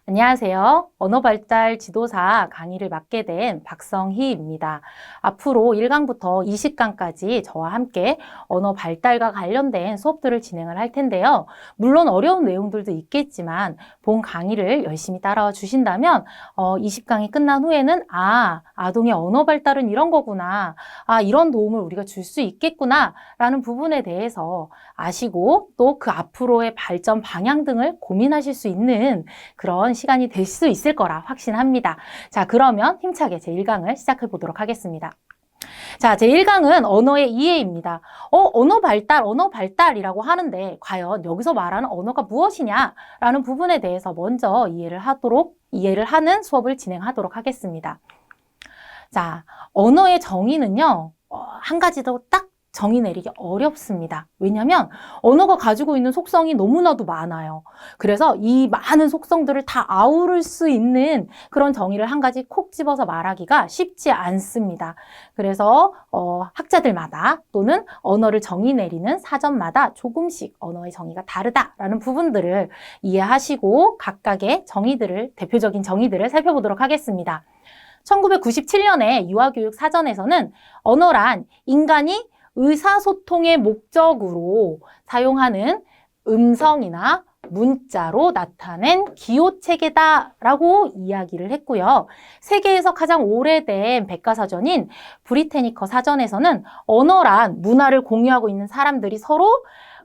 안녕하세요. 언어발달 지도사 강의를 맡게 된 박성희입니다. 앞으로 1강부터 20강까지 저와 함께 언어 발달과 관련된 수업들을 진행을 할 텐데요. 물론 어려운 내용들도 있겠지만 본 강의를 열심히 따라와 주신다면 20강이 끝난 후에는 아동의 언어 발달은 이런 거구나. 이런 도움을 우리가 줄 수 있겠구나 라는 부분에 대해서 아시고 또 그 앞으로의 발전 방향 등을 고민하실 수 있는 그런 시간이 될 수 있을 거라 확신합니다. 자, 그러면 힘차게 제1강을 시작해 보도록 하겠습니다. 자, 제1강은 언어의 이해입니다. 언어 발달이라고 하는데 과연 여기서 말하는 언어가 무엇이냐라는 부분에 대해서 먼저 이해를 하는 수업을 진행하도록 하겠습니다. 자, 언어의 정의는요, 한 가지 더 딱 정의 내리기 어렵습니다. 왜냐하면 언어가 가지고 있는 속성이 너무나도 많아요. 그래서 이 많은 속성들을 다 아우를 수 있는 그런 정의를 한 가지 콕 집어서 말하기가 쉽지 않습니다. 그래서 학자들마다 또는 언어를 정의 내리는 사전마다 조금씩 언어의 정의가 다르다라는 부분들을 이해하시고 각각의 대표적인 정의들을 살펴보도록 하겠습니다. 1997년에 유아교육 사전에서는 언어란 인간이 의사소통의 목적으로 사용하는 음성이나 문자로 나타낸 기호체계다라고 이야기를 했고요. 세계에서 가장 오래된 백과사전인 브리테니커 사전에서는 언어란 문화를 공유하고 있는 사람들이 서로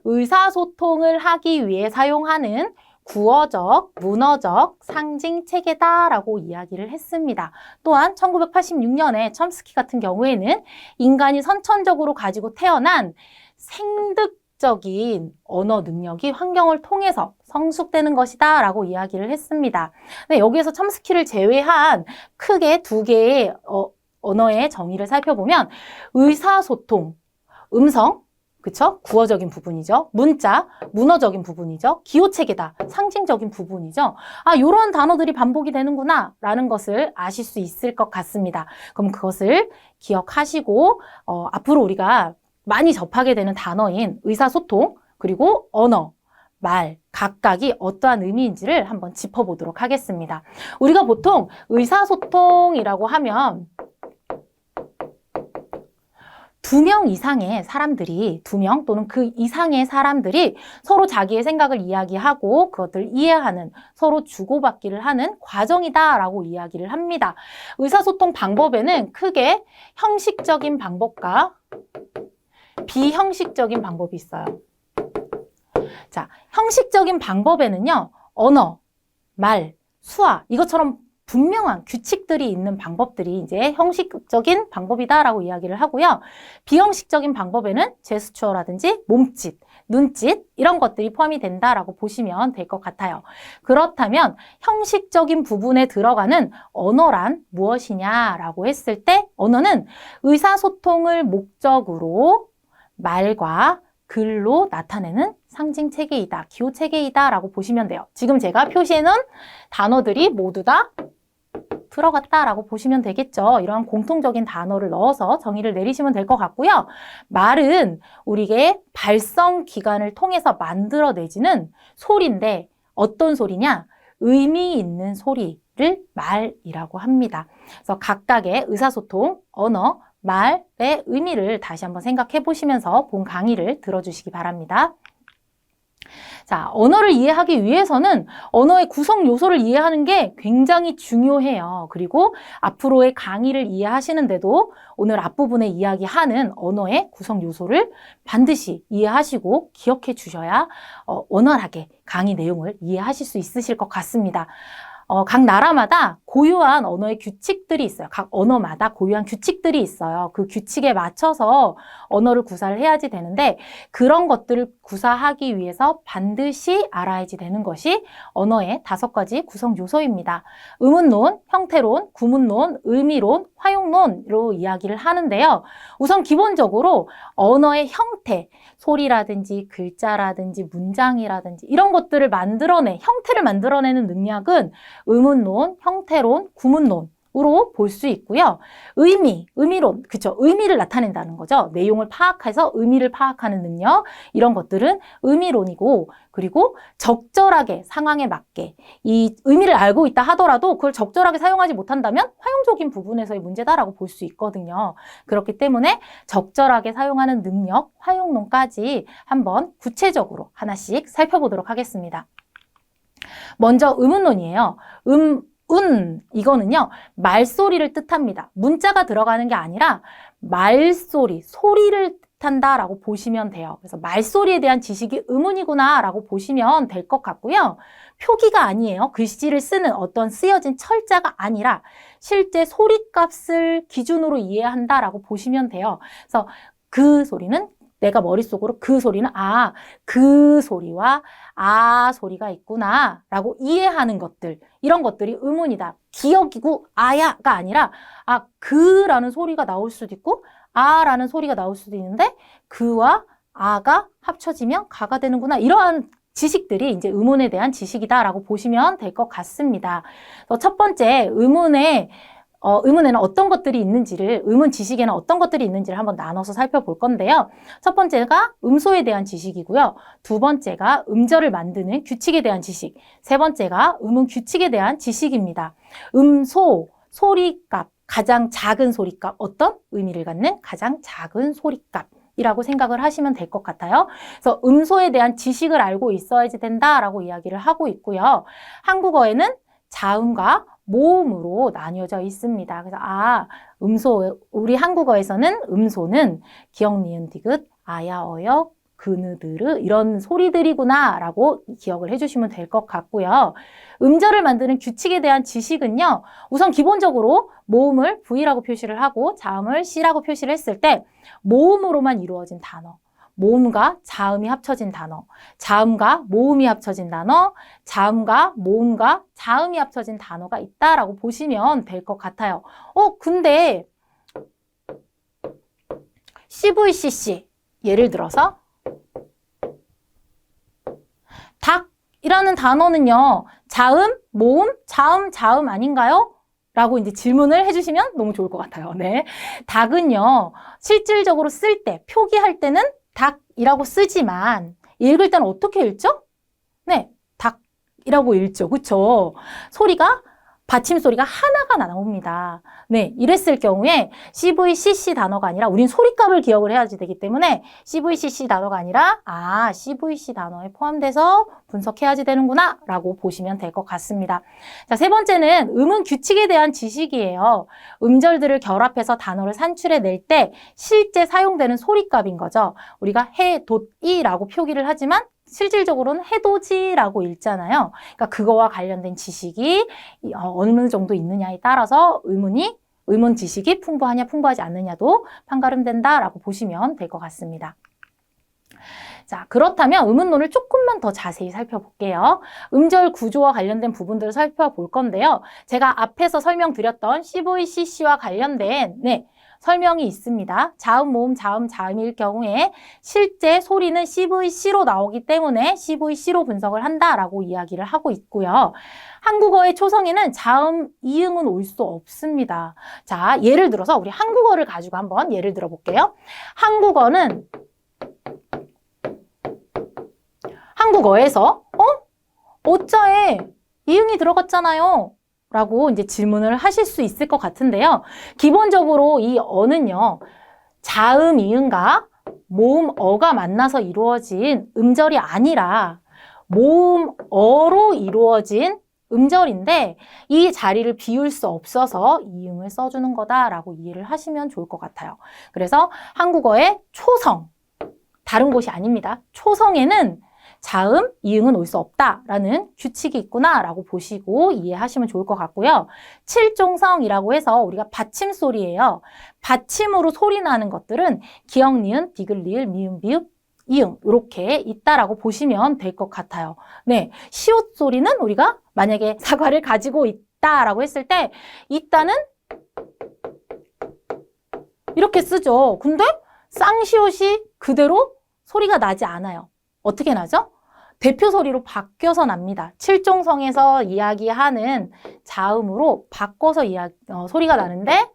의사소통을 하기 위해 사용하는 구어적, 문어적 상징체계다라고 이야기를 했습니다. 또한 1986년에 첨스키 같은 경우에는 인간이 선천적으로 가지고 태어난 생득적인 언어 능력이 환경을 통해서 성숙되는 것이다 라고 이야기를 했습니다. 네, 여기에서 첨스키를 제외한 크게 두 개의 언어의 정의를 살펴보면 의사소통, 음성, 그쵸? 구어적인 부분이죠. 문자, 문어적인 부분이죠. 기호체계다, 상징적인 부분이죠. 요런 단어들이 반복이 되는구나 라는 것을 아실 수 있을 것 같습니다. 그럼 그것을 기억하시고 앞으로 우리가 많이 접하게 되는 단어인 의사소통, 그리고 언어, 말, 각각이 어떠한 의미인지를 한번 짚어보도록 하겠습니다. 우리가 보통 의사소통이라고 하면 2명 이상의 사람들이, 2명 또는 그 이상의 사람들이 서로 자기의 생각을 이야기하고 그것들을 이해하는, 서로 주고받기를 하는 과정이다라고 이야기를 합니다. 의사소통 방법에는 크게 형식적인 방법과 비형식적인 방법이 있어요. 자, 형식적인 방법에는요, 언어, 말, 수화, 이것처럼 분명한 규칙들이 있는 방법들이 이제 형식적인 방법이다라고 이야기를 하고요. 비형식적인 방법에는 제스처라든지 몸짓, 눈짓 이런 것들이 포함이 된다라고 보시면 될 것 같아요. 그렇다면 형식적인 부분에 들어가는 언어란 무엇이냐라고 했을 때 언어는 의사소통을 목적으로 말과 글로 나타내는 상징체계이다, 기호체계이다 라고 보시면 돼요. 지금 제가 표시해놓은 단어들이 모두 다 들어갔다라고 보시면 되겠죠. 이러한 공통적인 단어를 넣어서 정의를 내리시면 될 것 같고요. 말은 우리의 발성 기관을 통해서 만들어내지는 소리인데 어떤 소리냐? 의미 있는 소리를 말이라고 합니다. 그래서 각각의 의사소통, 언어, 말의 의미를 다시 한번 생각해 보시면서 본 강의를 들어주시기 바랍니다. 자, 언어를 이해하기 위해서는 언어의 구성 요소를 이해하는 게 굉장히 중요해요. 그리고 앞으로의 강의를 이해하시는데도 오늘 앞부분에 이야기하는 언어의 구성 요소를 반드시 이해하시고 기억해 주셔야 원활하게 강의 내용을 이해하실 수 있으실 것 같습니다. 각 나라마다 고유한 언어의 규칙들이 있어요. 각 언어마다 고유한 규칙들이 있어요. 그 규칙에 맞춰서 언어를 구사를 해야지 되는데 그런 것들을 구사하기 위해서 반드시 알아야지 되는 것이 언어의 5가지 구성 요소입니다. 의문론, 형태론, 구문론, 의미론, 화용론으로 이야기를 하는데요. 우선 기본적으로 언어의 형태, 소리라든지 글자라든지 문장이라든지 이런 것들을 형태를 만들어내는 능력은 의문론, 형태론, 구문론 으로 볼 수 있고요. 의미론, 그쵸? 의미를 나타낸다는 거죠. 내용을 파악해서 의미를 파악하는 능력, 이런 것들은 의미론이고, 그리고 적절하게 상황에 맞게 이 의미를 알고 있다 하더라도 그걸 적절하게 사용하지 못한다면 활용적인 부분에서의 문제다라고 볼 수 있거든요. 그렇기 때문에 적절하게 사용하는 능력, 활용론까지 한번 구체적으로 하나씩 살펴보도록 하겠습니다. 먼저 의문론이에요. 이거는요, 말소리를 뜻합니다. 문자가 들어가는 게 아니라 말소리, 소리를 뜻한다라고 보시면 돼요. 그래서 말소리에 대한 지식이 의문이구나라고 보시면 될 것 같고요. 표기가 아니에요. 글씨를 쓰는 어떤 쓰여진 철자가 아니라 실제 소리값을 기준으로 이해한다라고 보시면 돼요. 그래서 그 소리는 내가 머릿속으로 그 소리는 그 소리와 소리가 있구나 라고 이해하는 것들, 이런 것들이 의문이다. 기억이고 아야가 아니라 그라는 소리가 나올 수도 있고 라는 소리가 나올 수도 있는데 그와 아가 합쳐지면 가가 되는구나. 이러한 지식들이 이제 의문에 대한 지식이다라고 보시면 될 것 같습니다. 첫 번째 의문에는 어떤 것들이 있는지를, 의문 지식에는 어떤 것들이 있는지를 한번 나눠서 살펴볼 건데요. 첫 번째가 음소에 대한 지식이고요. 두 번째가 음절을 만드는 규칙에 대한 지식. 세 번째가 의문 규칙에 대한 지식입니다. 음소, 소리값, 가장 작은 소리값, 어떤 의미를 갖는 가장 작은 소리값. 이라고 생각을 하시면 될 것 같아요. 그래서 음소에 대한 지식을 알고 있어야지 된다라고 이야기를 하고 있고요. 한국어에는 자음과 모음으로 나뉘어져 있습니다. 그래서 우리 한국어에서는 음소는 기역, 니은, 디귿, 아야, 어역, 그느드르 이런 소리들이구나 라고 기억을 해주시면 될 것 같고요. 음절을 만드는 규칙에 대한 지식은요. 우선 기본적으로 모음을 V라고 표시를 하고 자음을 C라고 표시를 했을 때 모음으로만 이루어진 단어, 모음과 자음이 합쳐진 단어, 자음과 모음이 합쳐진 단어, 자음과 모음과 자음이 합쳐진 단어가 있다라고 보시면 될 것 같아요. 근데 CVCC 예를 들어서 닭이라는 단어는요. 자음, 모음, 자음 아닌가요? 라고 이제 질문을 해주시면 너무 좋을 것 같아요. 네. 닭은요. 실질적으로 쓸 때, 표기할 때는 닭이라고 쓰지만 읽을 때는 어떻게 읽죠? 네, 닭이라고 읽죠. 그쵸? 받침 소리가 하나가 나옵니다. 네, 이랬을 경우에 CVCC 단어가 아니라 우린 소리값을 기억을 해야지 되기 때문에 CVCC 단어가 아니라 CVC 단어에 포함돼서 분석해야지 되는구나 라고 보시면 될 것 같습니다. 자, 세 번째는 음은 규칙에 대한 지식이에요. 음절들을 결합해서 단어를 산출해낼 때 실제 사용되는 소리값인 거죠. 우리가 해, 돛, 이라고 표기를 하지만 실질적으로는 해돋이라고 읽잖아요. 그러니까 그거와 관련된 지식이 어느 정도 있느냐에 따라서 의문 지식이 풍부하냐 풍부하지 않느냐도 판가름된다라고 보시면 될 것 같습니다. 자, 그렇다면 의문론을 조금만 더 자세히 살펴볼게요. 음절 구조와 관련된 부분들을 살펴볼 건데요. 제가 앞에서 설명드렸던 CVCC와 관련된 설명이 있습니다. 자음, 모음, 자음일 경우에 실제 소리는 CVC로 나오기 때문에 CVC로 분석을 한다라고 이야기를 하고 있고요. 한국어의 초성에는 자음, 이응은 올 수 없습니다. 자, 예를 들어서 우리 한국어를 가지고 한번 예를 들어 볼게요. 한국어에서 어자에 이응이 들어갔잖아요. 라고 이제 질문을 하실 수 있을 것 같은데요. 기본적으로 이 어는요. 자음, 이응과 모음, 어가 만나서 이루어진 음절이 아니라 모음, 어로 이루어진 음절인데 이 자리를 비울 수 없어서 이응을 써주는 거다라고 이해를 하시면 좋을 것 같아요. 그래서 한국어의 초성, 다른 곳이 아닙니다. 초성에는 자음, 이응은 올 수 없다라는 규칙이 있구나라고 보시고 이해하시면 좋을 것 같고요. 칠종성이라고 해서 우리가 받침소리예요. 받침으로 소리 나는 것들은 기역, 니은, 디귿, 리을, 미음, 비읍, 이응 이렇게 있다라고 보시면 될 것 같아요. 네, 시옷 소리는 우리가 만약에 사과를 가지고 있다라고 했을 때 있다는 이렇게 쓰죠. 근데 쌍시옷이 그대로 소리가 나지 않아요. 어떻게 나죠? 대표 소리로 바뀌어서 납니다. 칠종성에서 이야기하는 자음으로 바꿔서 소리가 나는데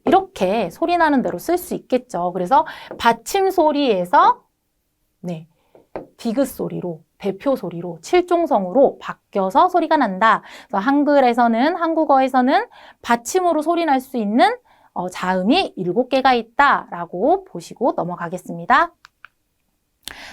이렇게 소리 나는 대로 쓸 수 있겠죠. 그래서 받침 소리에서 디귿 소리로, 대표 소리로, 칠종성으로 바뀌어서 소리가 난다. 그래서 한국어에서는 받침으로 소리 날 수 있는 자음이 7개가 있다라고 보시고 넘어가겠습니다.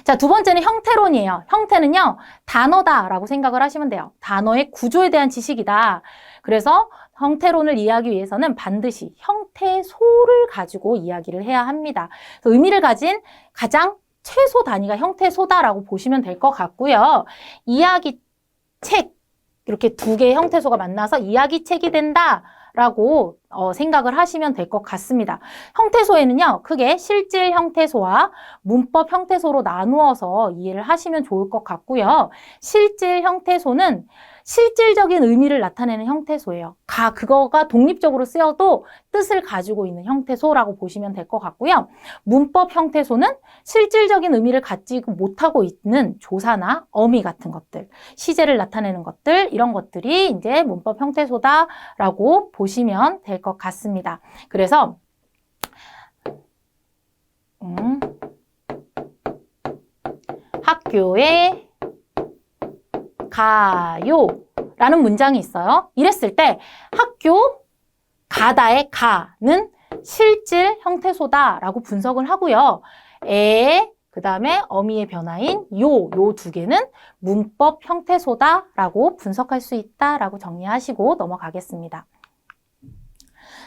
자, 두 번째는 형태론이에요. 형태는요, 단어다라고 생각을 하시면 돼요. 단어의 구조에 대한 지식이다. 그래서 형태론을 이해하기 위해서는 반드시 형태소를 가지고 이야기를 해야 합니다. 그래서 의미를 가진 가장 최소 단위가 형태소다라고 보시면 될 것 같고요. 이야기책, 이렇게 2개의 형태소가 만나서 이야기책이 된다라고 생각을 하시면 될 것 같습니다. 형태소에는요, 크게 실질 형태소와 문법 형태소로 나누어서 이해를 하시면 좋을 것 같고요. 실질 형태소는 실질적인 의미를 나타내는 형태소예요. 그거가 독립적으로 쓰여도 뜻을 가지고 있는 형태소라고 보시면 될 것 같고요. 문법 형태소는 실질적인 의미를 갖지 못하고 있는 조사나 어미 같은 것들, 시제를 나타내는 것들, 이런 것들이 이제 문법 형태소다라고 보시면 될 것 같습니다. 그래서 학교에 가요 라는 문장이 있어요. 이랬을 때 학교 가다의 가는 실질 형태소다 라고 분석을 하고요. 그 다음에 어미의 변화인 요 2개는 문법 형태소다 라고 분석할 수 있다 라고 정리하시고 넘어가겠습니다.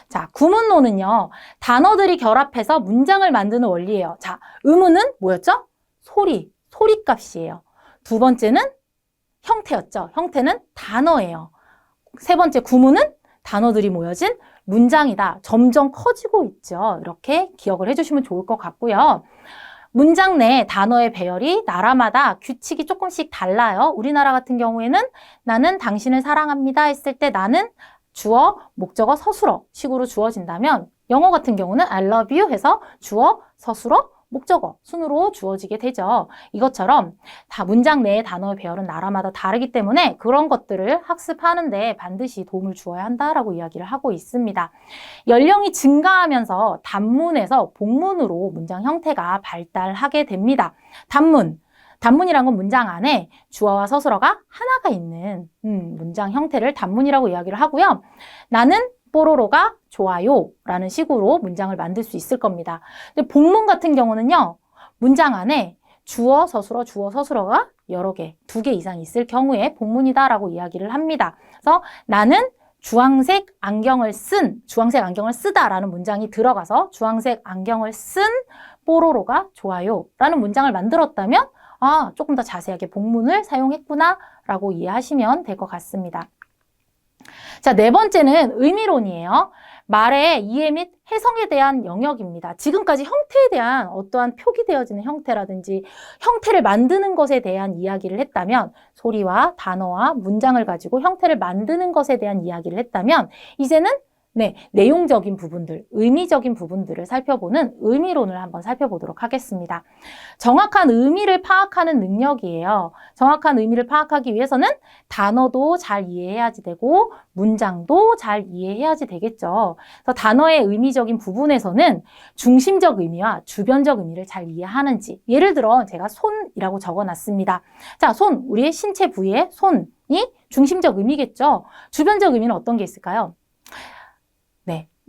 자, 구문론은요, 단어들이 결합해서 문장을 만드는 원리예요. 자, 의문은 뭐였죠? 소리값이에요. 두 번째는 형태였죠. 형태는 단어예요. 세 번째 구문은 단어들이 모여진 문장이다. 점점 커지고 있죠. 이렇게 기억을 해주시면 좋을 것 같고요. 문장 내 단어의 배열이 나라마다 규칙이 조금씩 달라요. 우리나라 같은 경우에는 나는 당신을 사랑합니다 했을 때 나는 주어, 목적어, 서술어 식으로 주어진다면 영어 같은 경우는 I love you 해서 주어, 서술어, 목적어 순으로 주어지게 되죠. 이것처럼 다 문장 내의 단어의 배열은 나라마다 다르기 때문에 그런 것들을 학습하는데 반드시 도움을 주어야 한다라고 이야기를 하고 있습니다. 연령이 증가하면서 단문에서 복문으로 문장 형태가 발달하게 됩니다. 단문이란 건 문장 안에 주어와 서술어가 하나가 있는 문장 형태를 단문이라고 이야기를 하고요. 나는 뽀로로가 좋아요 라는 식으로 문장을 만들 수 있을 겁니다. 근데 복문 같은 경우는요, 문장 안에 주어, 서술어가 여러 개, 2개 이상 있을 경우에 복문이다 라고 이야기를 합니다. 그래서 나는 주황색 안경을 쓰다 라는 문장이 들어가서 주황색 안경을 쓴 뽀로로가 좋아요 라는 문장을 만들었다면 조금 더 자세하게 복문을 사용했구나 라고 이해하시면 될 것 같습니다. 자, 네 번째는 의미론이에요. 말의 이해 및 해석에 대한 영역입니다. 지금까지 형태에 대한 어떠한 표기되어지는 형태라든지 형태를 만드는 것에 대한 이야기를 했다면, 소리와 단어와 문장을 가지고 형태를 만드는 것에 대한 이야기를 했다면, 이제는 내용적인 부분들, 의미적인 부분들을 살펴보는 의미론을 한번 살펴보도록 하겠습니다. 정확한 의미를 파악하는 능력이에요. 정확한 의미를 파악하기 위해서는 단어도 잘 이해해야지 되고 문장도 잘 이해해야지 되겠죠. 그래서 단어의 의미적인 부분에서는 중심적 의미와 주변적 의미를 잘 이해하는지, 예를 들어 제가 손이라고 적어놨습니다. 자, 손, 우리의 신체 부위의 손이 중심적 의미겠죠. 주변적 의미는 어떤 게 있을까요?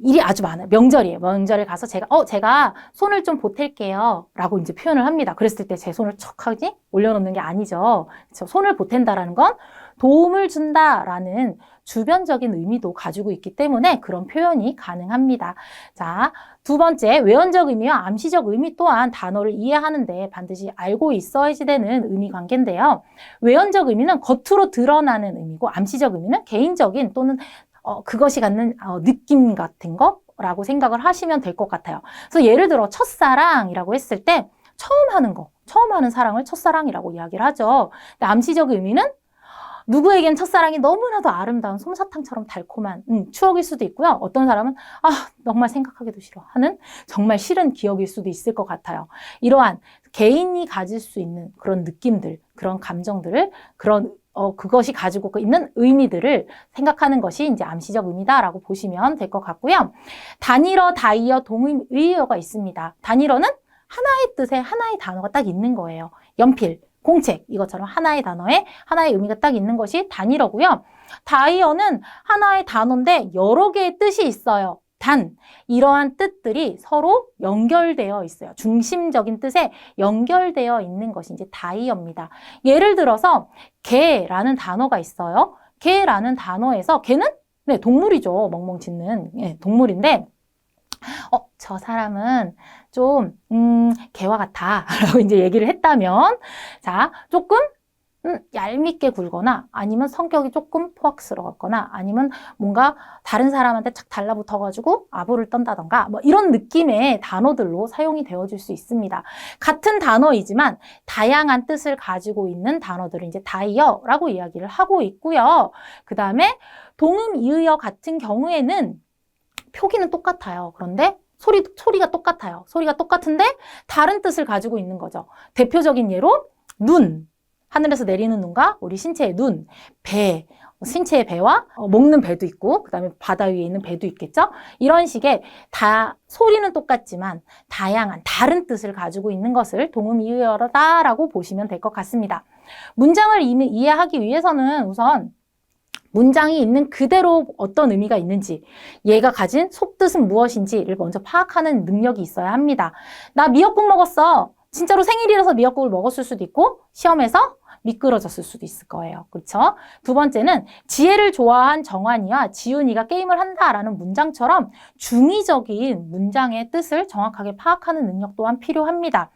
일이 아주 많아요. 명절이에요. 명절에 가서 제가 손을 좀 보탤게요 라고 이제 표현을 합니다. 그랬을 때 제 손을 척하지 올려놓는 게 아니죠. 그렇죠? 손을 보탠다라는 건 도움을 준다라는 주변적인 의미도 가지고 있기 때문에 그런 표현이 가능합니다. 자, 두 번째, 외연적 의미와 암시적 의미 또한 단어를 이해하는데 반드시 알고 있어야지 되는 의미 관계인데요. 외연적 의미는 겉으로 드러나는 의미고, 암시적 의미는 개인적인 또는 그것이 갖는 느낌 같은 거라고 생각을 하시면 될 것 같아요. 그래서 예를 들어 첫사랑이라고 했을 때 처음 하는 사랑을 첫사랑이라고 이야기를 하죠. 근데 암시적 의미는 누구에겐 첫사랑이 너무나도 아름다운 솜사탕처럼 달콤한 추억일 수도 있고요. 어떤 사람은 정말 생각하기도 싫어 하는 정말 싫은 기억일 수도 있을 것 같아요. 이러한 개인이 가질 수 있는 그런 느낌들, 그런 감정들을, 그것이 가지고 있는 의미들을 생각하는 것이 이제 암시적 의미다라고 보시면 될 것 같고요. 단일어, 다이어, 동의어가 있습니다. 단일어는 하나의 뜻에 하나의 단어가 딱 있는 거예요. 연필, 공책, 이것처럼 하나의 단어에 하나의 의미가 딱 있는 것이 단일어고요. 다이어는 하나의 단어인데 여러 개의 뜻이 있어요. 이러한 뜻들이 서로 연결되어 있어요. 중심적인 뜻에 연결되어 있는 것이 이제 다이어입니다. 예를 들어서 개라는 단어가 있어요. 개라는 단어에서 개는 동물이죠. 멍멍 짖는 동물인데 저 사람은 좀 개와 같아 라고 이제 얘기를 했다면 자, 조금 얄밉게 굴거나 아니면 성격이 조금 포악스러웠거나 아니면 뭔가 다른 사람한테 착 달라붙어가지고 아부를 떤다던가 뭐 이런 느낌의 단어들로 사용이 되어질 수 있습니다. 같은 단어이지만 다양한 뜻을 가지고 있는 단어들을 이제 다이어라고 이야기를 하고 있고요. 그 다음에 동음, 이의어 같은 경우에는 표기는 똑같아요. 그런데 소리가 똑같아요. 소리가 똑같은데 다른 뜻을 가지고 있는 거죠. 대표적인 예로 눈, 하늘에서 내리는 눈과 우리 신체의 눈, 배, 신체의 배와 먹는 배도 있고 그 다음에 바다 위에 있는 배도 있겠죠. 이런 식의 소리는 똑같지만 다양한 다른 뜻을 가지고 있는 것을 동음이의어다라고 보시면 될 것 같습니다. 문장을 이해하기 위해서는 우선 문장이 있는 그대로 어떤 의미가 있는지, 얘가 가진 속뜻은 무엇인지를 먼저 파악하는 능력이 있어야 합니다. 나 미역국 먹었어. 진짜로 생일이라서 미역국을 먹었을 수도 있고 시험에서 미끄러졌을 수도 있을 거예요. 그렇죠? 두 번째는 지혜를 좋아한 정환이와 지훈이가 게임을 한다라는 문장처럼 중의적인 문장의 뜻을 정확하게 파악하는 능력 또한 필요합니다.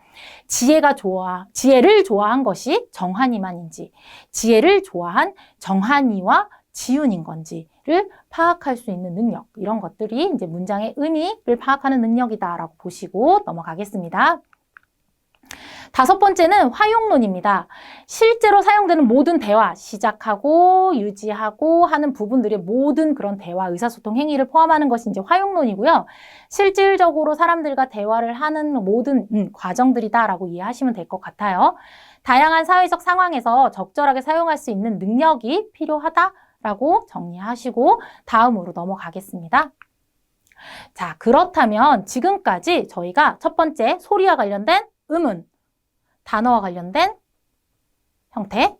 지혜를 좋아한 것이 정환이만인지, 지혜를 좋아한 정환이와 지훈인 건지를 파악할 수 있는 능력, 이런 것들이 이제 문장의 의미를 파악하는 능력이다라고 보시고 넘어가겠습니다. 다섯 번째는 활용론입니다. 실제로 사용되는 모든 대화, 시작하고 유지하고 하는 부분들의 모든 그런 대화, 의사소통 행위를 포함하는 것이 이제 활용론이고요. 실질적으로 사람들과 대화를 하는 모든 과정들이다라고 이해하시면 될 것 같아요. 다양한 사회적 상황에서 적절하게 사용할 수 있는 능력이 필요하다라고 정리하시고 다음으로 넘어가겠습니다. 자, 그렇다면 지금까지 저희가 첫 번째 소리와 관련된 음은, 단어와 관련된 형태,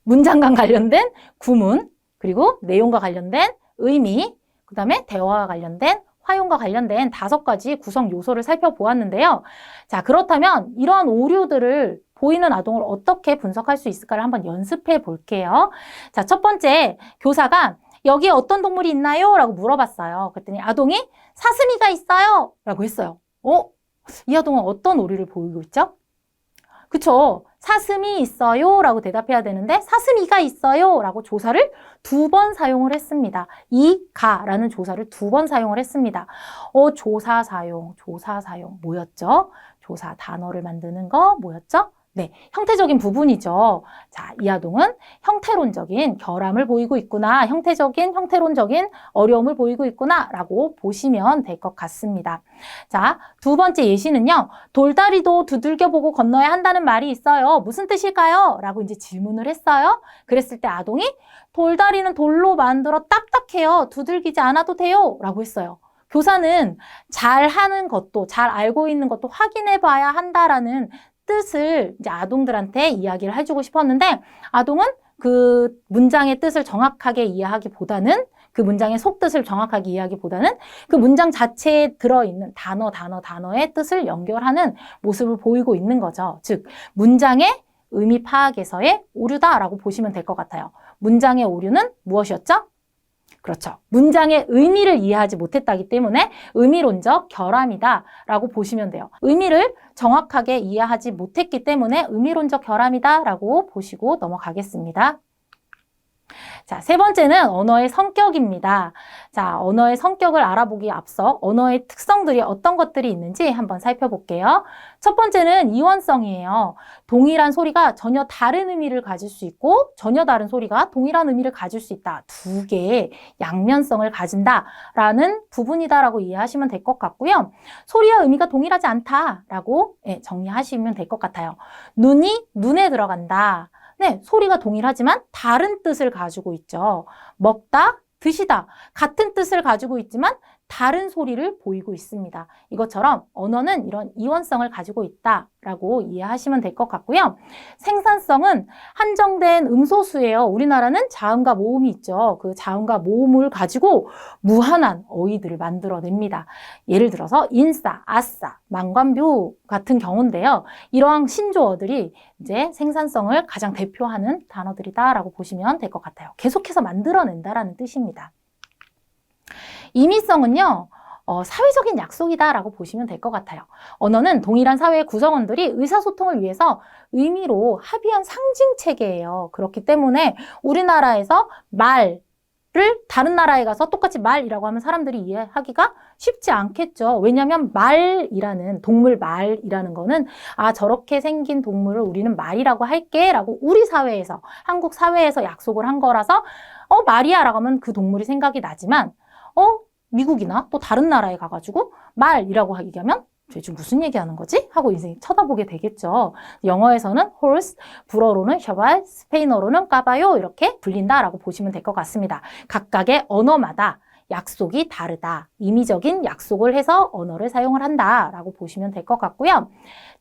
문장과 관련된 구문, 그리고 내용과 관련된 의미, 그 다음에 대화와 관련된 활용과 관련된 5가지 구성 요소를 살펴보았는데요. 자, 그렇다면 이러한 오류들을 보이는 아동을 어떻게 분석할 수 있을까를 한번 연습해 볼게요. 자, 첫 번째 교사가 여기에 어떤 동물이 있나요? 라고 물어봤어요. 그랬더니 아동이 사슴이가 있어요! 라고 했어요. 이 아동은 어떤 오류를 보이고 있죠? 그쵸? 사슴이 있어요 라고 대답해야 되는데 사슴이가 있어요 라고 조사를 2번 사용을 했습니다. 이가라는 조사를 2번 사용을 했습니다. 조사 사용 뭐였죠? 조사 단어를 만드는 거 뭐였죠? 네, 형태적인 부분이죠. 자, 이 아동은 형태론적인 결함을 보이고 있구나, 형태론적인 어려움을 보이고 있구나 라고 보시면 될 것 같습니다. 자, 두 번째 예시는요. 돌다리도 두들겨보고 건너야 한다는 말이 있어요. 무슨 뜻일까요? 라고 이제 질문을 했어요. 그랬을 때 아동이 돌다리는 돌로 만들어 딱딱해요. 두들기지 않아도 돼요. 라고 했어요. 교사는 잘 하는 것도, 잘 알고 있는 것도 확인해 봐야 한다라는 뜻을 이제 아동들한테 이야기를 해주고 싶었는데 아동은 그 문장의 뜻을 정확하게 이해하기보다는 그 문장의 속뜻을 정확하게 이해하기보다는 그 문장 자체에 들어있는 단어의 뜻을 연결하는 모습을 보이고 있는 거죠. 즉 문장의 의미 파악에서의 오류다라고 보시면 될 것 같아요. 문장의 오류는 무엇이었죠? 그렇죠. 문장의 의미를 이해하지 못했다기 때문에 의미론적 결함이다라고 보시면 돼요. 의미를 정확하게 이해하지 못했기 때문에 의미론적 결함이다라고 보시고 넘어가겠습니다. 자, 세 번째는 언어의 성격입니다. 자, 언어의 성격을 알아보기에 앞서 언어의 특성들이 어떤 것들이 있는지 한번 살펴볼게요. 첫 번째는 이원성이에요. 동일한 소리가 전혀 다른 의미를 가질 수 있고 전혀 다른 소리가 동일한 의미를 가질 수 있다. 두 개의 양면성을 가진다라는 부분이다라고 이해하시면 될 것 같고요. 소리와 의미가 동일하지 않다라고 정리하시면 될 것 같아요. 눈이 눈에 들어간다. 네, 소리가 동일하지만 다른 뜻을 가지고 있죠. 먹다, 드시다. 같은 뜻을 가지고 있지만 다른 소리를 보이고 있습니다. 이것처럼 언어는 이런 이원성을 가지고 있다라고 이해하시면 될 것 같고요. 생산성은 한정된 음소수예요. 우리나라는 자음과 모음이 있죠. 그 자음과 모음을 가지고 무한한 어휘들을 만들어냅니다. 예를 들어서 인싸, 아싸, 망관뷰 같은 경우인데요. 이러한 신조어들이 이제 생산성을 가장 대표하는 단어들이다라고 보시면 될 것 같아요. 계속해서 만들어낸다라는 뜻입니다. 임의성은요, 사회적인 약속이다라고 보시면 될 것 같아요. 언어는 동일한 사회의 구성원들이 의사소통을 위해서 의미로 합의한 상징체계예요. 그렇기 때문에 우리나라에서 말을 다른 나라에 가서 똑같이 말이라고 하면 사람들이 이해하기가 쉽지 않겠죠. 왜냐하면 말이라는, 동물 말이라는 거는 아, 저렇게 생긴 동물을 우리는 말이라고 할게 라고 우리 사회에서, 한국 사회에서 약속을 한 거라서 말이야 라고 하면 그 동물이 생각이 나지만 미국이나 또 다른 나라에 가가지고 말이라고 얘기하면 지금 무슨 얘기하는 거지? 하고 인생이 쳐다보게 되겠죠. 영어에서는 horse, 불어로는 샤발, 스페인어로는 까바요 이렇게 불린다라고 보시면 될 것 같습니다. 각각의 언어마다 약속이 다르다. 임의적인 약속을 해서 언어를 사용을 한다라고 보시면 될 것 같고요.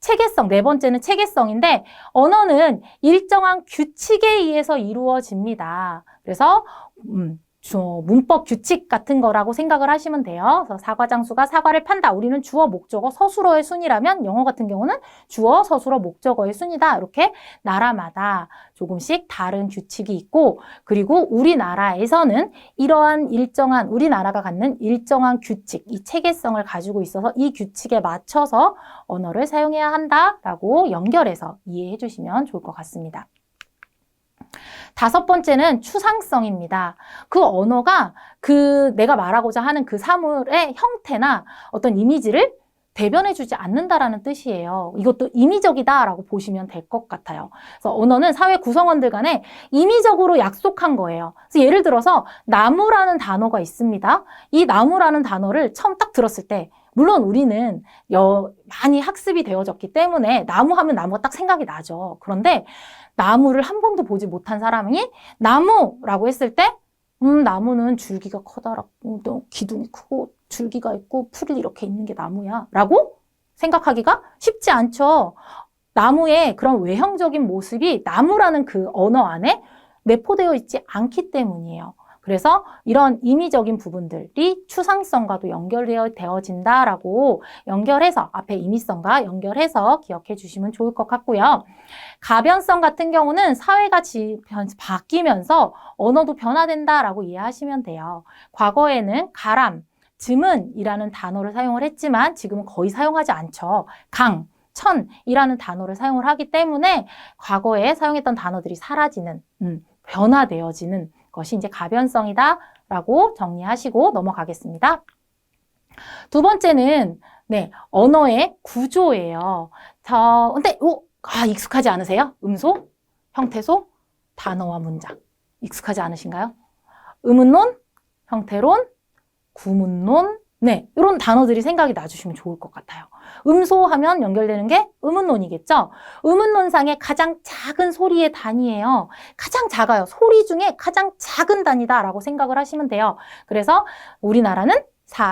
체계성, 네 번째는 체계성인데 언어는 일정한 규칙에 의해서 이루어집니다. 그래서 문법 규칙 같은 거라고 생각을 하시면 돼요. 그래서 사과장수가 사과를 판다. 우리는 주어, 목적어, 서술어의 순이라면 영어 같은 경우는 주어, 서술어, 목적어의 순이다. 이렇게 나라마다 조금씩 다른 규칙이 있고 그리고 우리나라에서는 이러한 일정한 우리나라가 갖는 일정한 규칙, 이 체계성을 가지고 있어서 이 규칙에 맞춰서 언어를 사용해야 한다라고 연결해서 이해해 주시면 좋을 것 같습니다. 다섯 번째는 추상성입니다. 그 언어가 내가 말하고자 하는 그 사물의 형태나 어떤 이미지를 대변해주지 않는다라는 뜻이에요. 이것도 임의적이다라고 보시면 될 것 같아요. 그래서 언어는 사회 구성원들 간에 임의적으로 약속한 거예요. 그래서 예를 들어서 나무라는 단어가 있습니다. 이 나무라는 단어를 처음 딱 들었을 때 물론 우리는 많이 학습이 되어졌기 때문에 나무 하면 나무가 딱 생각이 나죠. 그런데 나무를 한 번도 보지 못한 사람이 나무라고 했을 때 나무는 줄기가 커다랗고 기둥이 크고 줄기가 있고 풀이 이렇게 있는 게 나무야 라고 생각하기가 쉽지 않죠. 나무의 그런 외형적인 모습이 나무라는 그 언어 안에 내포되어 있지 않기 때문이에요. 그래서 이런 임의적인 부분들이 추상성과도 연결되어진다라고 연결해서 앞에 임의성과 연결해서 기억해 주시면 좋을 것 같고요. 가변성 같은 경우는 사회가 바뀌면서 언어도 변화된다라고 이해하시면 돼요. 과거에는 가람, 즈문이라는 단어를 사용을 했지만 지금은 거의 사용하지 않죠. 강, 천이라는 단어를 사용을 하기 때문에 과거에 사용했던 단어들이 사라지는, 변화되어지는 것이 이제 가변성이다라고 정리하시고 넘어가겠습니다. 두 번째는 언어의 구조예요. 근데 익숙하지 않으세요? 음소, 형태소, 단어와 문장. 익숙하지 않으신가요? 의문론, 형태론, 구문론, 이런 단어들이 생각이 나주시면 좋을 것 같아요. 음소하면 연결되는 게 의문론이겠죠? 의문론상의 가장 작은 소리의 단위예요. 가장 작아요. 소리 중에 가장 작은 단위다라고 생각을 하시면 돼요. 그래서 우리나라는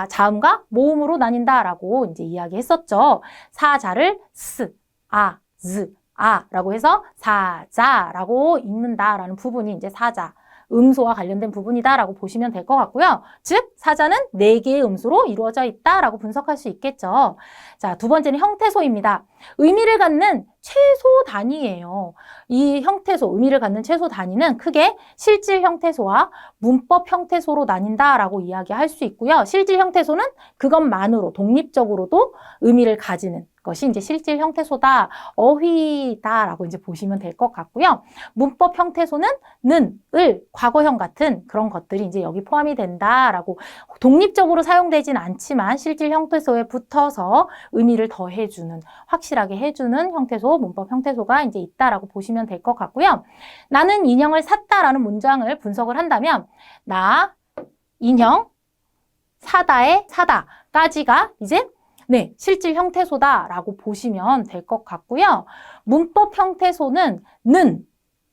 자음과 모음으로 나뉜다라고 이제 이야기했었죠. 사자를 스, 아, 즈, 아라고 해서 사자라고 읽는다라는 부분이 이제 사자. 음소와 관련된 부분이다라고 보시면 될 것 같고요. 즉, 사자는 4개의 음소로 이루어져 있다라고 분석할 수 있겠죠. 자, 두 번째는 형태소입니다. 의미를 갖는 최소 단위예요. 이 형태소, 의미를 갖는 최소 단위는 크게 실질 형태소와 문법 형태소로 나뉜다라고 이야기할 수 있고요. 실질 형태소는 그것만으로 독립적으로도 의미를 가지는 것이 이제 실질 형태소다, 어휘다라고 이제 보시면 될 것 같고요. 문법 형태소는 는, 을, 과거형 같은 그런 것들이 이제 여기 포함이 된다라고 독립적으로 사용되진 않지만 실질 형태소에 붙어서 의미를 더해주는, 확실하게 해주는 형태소, 문법 형태소가 이제 있다라고 보시면 될 것 같고요. 나는 인형을 샀다라는 문장을 분석을 한다면 나 인형 사다의 사다까지가 이제 실질 형태소다라고 보시면 될 것 같고요. 문법 형태소는 는,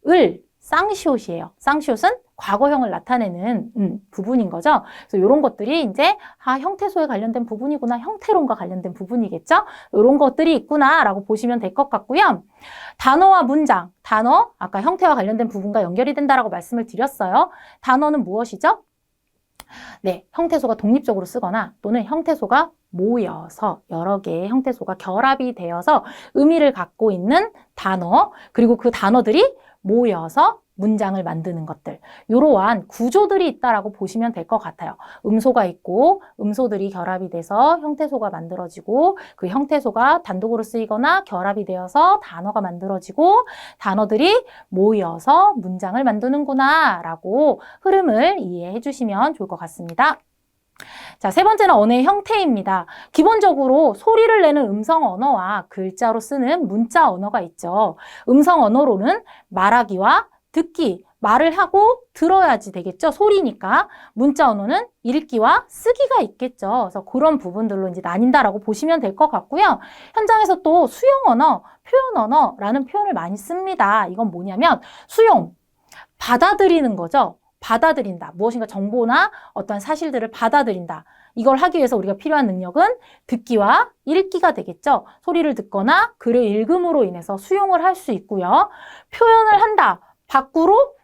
을, 쌍시옷이에요. 쌍시옷은 과거형을 나타내는 부분인 거죠. 그래서 이런 것들이 이제 형태소에 관련된 부분이구나, 형태론과 관련된 부분이겠죠. 이런 것들이 있구나라고 보시면 될 것 같고요. 단어와 문장, 단어 아까 형태와 관련된 부분과 연결이 된다라고 말씀을 드렸어요. 단어는 무엇이죠? 형태소가 독립적으로 쓰거나 또는 형태소가 모여서 여러 개의 형태소가 결합이 되어서 의미를 갖고 있는 단어, 그리고 그 단어들이 모여서 문장을 만드는 것들, 이러한 구조들이 있다라고 보시면 될 것 같아요. 음소가 있고 음소들이 결합이 돼서 형태소가 만들어지고 그 형태소가 단독으로 쓰이거나 결합이 되어서 단어가 만들어지고 단어들이 모여서 문장을 만드는구나 라고 흐름을 이해해 주시면 좋을 것 같습니다. 자, 세 번째는 언어의 형태입니다. 기본적으로 소리를 내는 음성 언어와 글자로 쓰는 문자 언어가 있죠. 음성 언어로는 말하기와 듣기, 말을 하고 들어야지 되겠죠. 소리니까. 문자 언어는 읽기와 쓰기가 있겠죠. 그래서 그런 부분들로 이제 나뉜다라고 보시면 될 것 같고요. 현장에서 또 수용 언어, 표현 언어라는 표현을 많이 씁니다. 이건 뭐냐면 수용, 받아들이는 거죠. 받아들인다. 무엇인가 정보나 어떤 사실들을 받아들인다. 이걸 하기 위해서 우리가 필요한 능력은 듣기와 읽기가 되겠죠. 소리를 듣거나 글을 읽음으로 인해서 수용을 할 수 있고요. 표현을 한다. 밖으로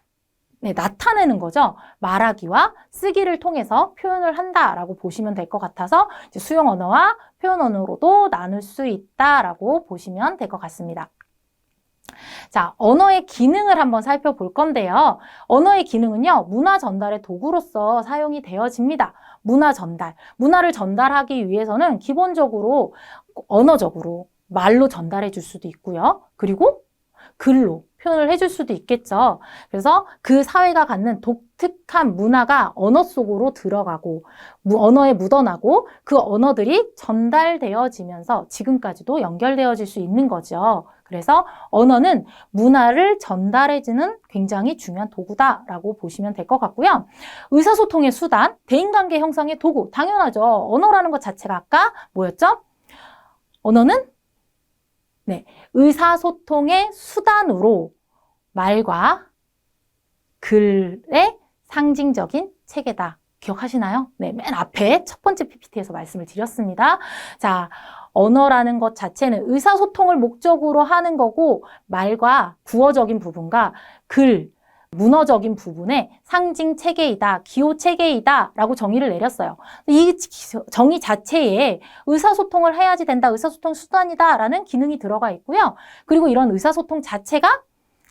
나타내는 거죠. 말하기와 쓰기를 통해서 표현을 한다라고 보시면 될 것 같아서 이제 수용 언어와 표현 언어로도 나눌 수 있다라고 보시면 될 것 같습니다. 자, 언어의 기능을 한번 살펴볼 건데요. 언어의 기능은요, 문화 전달의 도구로서 사용이 되어집니다. 문화 전달. 문화를 전달하기 위해서는 기본적으로 언어적으로 말로 전달해 줄 수도 있고요. 그리고 글로 표현을 해줄 수도 있겠죠. 그래서 그 사회가 갖는 독특한 문화가 언어 속으로 들어가고 언어에 묻어나고 그 언어들이 전달되어지면서 지금까지도 연결되어질 수 있는 거죠. 그래서 언어는 문화를 전달해주는 굉장히 중요한 도구다라고 보시면 될 것 같고요. 의사소통의 수단, 대인관계 형성의 도구, 당연하죠. 언어라는 것 자체가 아까 뭐였죠? 언어는 의사소통의 수단으로 말과 글의 상징적인 체계다. 기억하시나요? 맨 앞에 첫 번째 PPT에서 말씀을 드렸습니다. 자, 언어라는 것 자체는 의사소통을 목적으로 하는 거고 말과 구어적인 부분과 글, 문어적인 부분의 상징 체계이다, 기호 체계이다 라고 정의를 내렸어요. 이 정의 자체에 의사소통을 해야지 된다, 의사소통 수단이다 라는 기능이 들어가 있고요. 그리고 이런 의사소통 자체가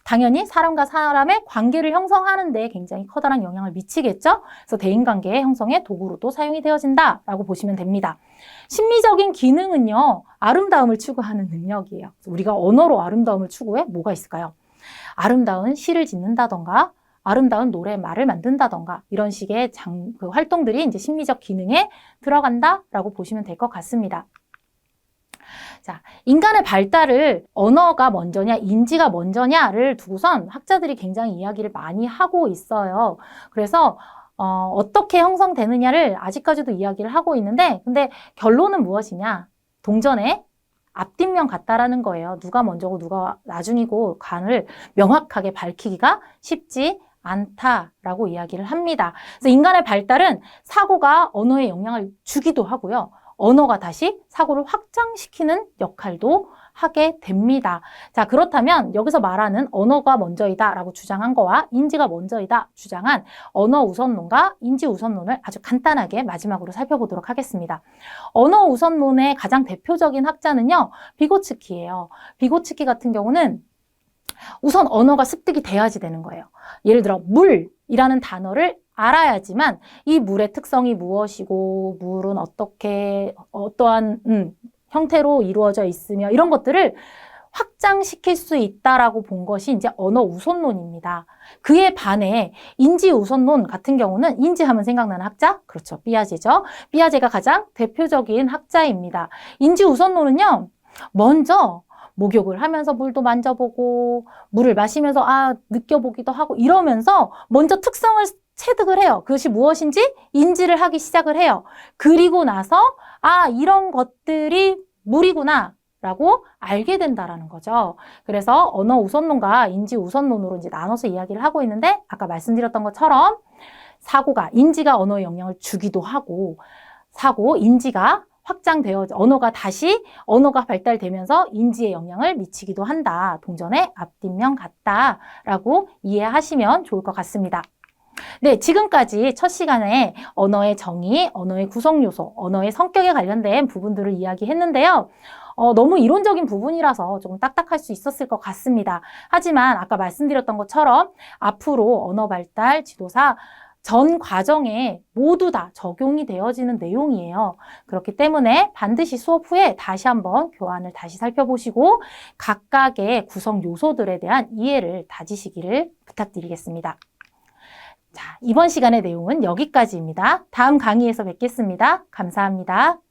당연히 사람과 사람의 관계를 형성하는 데 굉장히 커다란 영향을 미치겠죠. 그래서 대인관계 형성의 도구로도 사용이 되어진다라고 보시면 됩니다. 심리적인 기능은요, 아름다움을 추구하는 능력이에요. 우리가 언어로 아름다움을 추구해 뭐가 있을까요? 아름다운 시를 짓는다던가 아름다운 노래말을 만든다던가 이런 식의 그 활동들이 이제 심리적 기능에 들어간다라고 보시면 될 것 같습니다. 자, 인간의 발달을 언어가 먼저냐, 인지가 먼저냐를 두고선 학자들이 굉장히 이야기를 많이 하고 있어요. 그래서 어떻게 형성되느냐를 아직까지도 이야기를 하고 있는데, 근데 결론은 무엇이냐? 동전의 앞뒷면 같다라는 거예요. 누가 먼저고 누가 나중이고 간을 명확하게 밝히기가 쉽지 않다라고 이야기를 합니다. 그래서 인간의 발달은 사고가 언어에 영향을 주기도 하고요. 언어가 다시 사고를 확장시키는 역할도 하게 됩니다. 자, 그렇다면 여기서 말하는 언어가 먼저이다 라고 주장한 거와 인지가 먼저이다 주장한 언어 우선론과 인지 우선론을 아주 간단하게 마지막으로 살펴보도록 하겠습니다. 언어 우선론의 가장 대표적인 학자는요, 비고츠키예요. 비고츠키 같은 경우는 우선 언어가 습득이 돼야지 되는 거예요. 예를 들어 물이라는 단어를 알아야지만 이 물의 특성이 무엇이고 물은 어떠한 형태로 이루어져 있으며 이런 것들을 확장시킬 수 있다라고 본 것이 이제 언어 우선론입니다. 그에 반해 인지 우선론 같은 경우는 인지하면 생각나는 학자? 그렇죠. 삐아제죠. 삐아제가 가장 대표적인 학자입니다. 인지 우선론은요. 먼저 목욕을 하면서 물도 만져보고 물을 마시면서 느껴보기도 하고 이러면서 먼저 특성을 체득을 해요. 그것이 무엇인지 인지를 하기 시작을 해요. 그리고 나서 이런 것들이 물이구나 라고 알게 된다라는 거죠. 그래서 언어 우선론과 인지 우선론으로 이제 나눠서 이야기를 하고 있는데 아까 말씀드렸던 것처럼 인지가 언어에 영향을 주기도 하고 인지가 확장되어 언어가 발달되면서 인지에 영향을 미치기도 한다. 동전의 앞뒷면 같다라고 이해하시면 좋을 것 같습니다. 네, 지금까지 첫 시간에 언어의 정의, 언어의 구성 요소, 언어의 성격에 관련된 부분들을 이야기했는데요. 너무 이론적인 부분이라서 조금 딱딱할 수 있었을 것 같습니다. 하지만 아까 말씀드렸던 것처럼 앞으로 언어 발달 지도사 전 과정에 모두 다 적용이 되어지는 내용이에요. 그렇기 때문에 반드시 수업 후에 다시 한번 교환을 다시 살펴보시고 각각의 구성 요소들에 대한 이해를 다지시기를 부탁드리겠습니다. 자, 이번 시간의 내용은 여기까지입니다. 다음 강의에서 뵙겠습니다. 감사합니다.